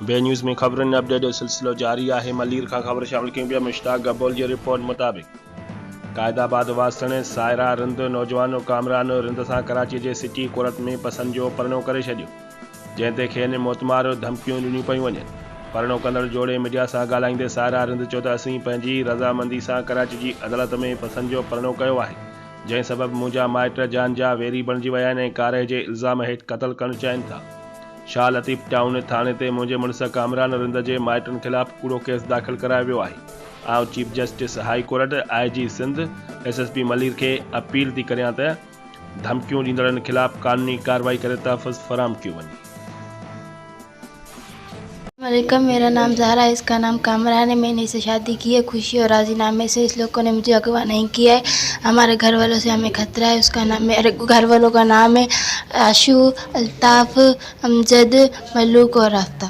बे न्यूज़ में खबरनि अपडेट जो सिलसिलो जारी है। मलीर का खबर शामिल कयूं पिया। मुश्ताक गब्बोल की रिपोर्ट मुताबिक़ क़ायदाबाद वासणे सायरा रिंद नौजवान कामरान रिंद सां कराची जे सिटी कोर्ट में पसंद जो परिणो करे छॾियो, जंहिं खेनि मोतमार धमकियूं ॾिनियूं पियूं वञनि। परिणो कंदड़ जोड़े मीडिया सां ॻाल्हाईंदे सायरा रिंद चयो त असीं पंहिंजी रज़ामंदी सां कराची जी अदालत में पसंद जो परिणो कयो आहे, जंहिं सबबि मुंहिंजा माइट जान जा वेरी बणिजी विया आहिनि ऐं कारे जे इल्ज़ाम हेठि क़त्ल करणु चाहिनि था। शाह लतीफ़ टाउन थाणे ते मुंहिंजे मुड़ुस कामरान रिंद जे माइटनि ख़िलाफ़ कूड़ो केस दाख़िल करायो वियो आहे। आउं chief justice high court IG Sindh SSP Malir खे अपील थी करियां त धमकियूं ॾींदड़नि ख़िलाफ़ कानूनी कार्रवाई करे तहफ़्फ़ुज़ फराहम कयो वञे। वालेकुम, मेरा नाम ज़हरा है, इसका नाम कामरान है। मैंने इसे शादी की है खुशी और राजीनामे से। इस लोगों ने मुझे अगवा नहीं किया है। हमारे घर वालों से हमें खतरा है। उसका नाम, मेरे घर वालों का नाम है आशू, अल्ताफ़, अमजद, मलूक और आफ्ताब।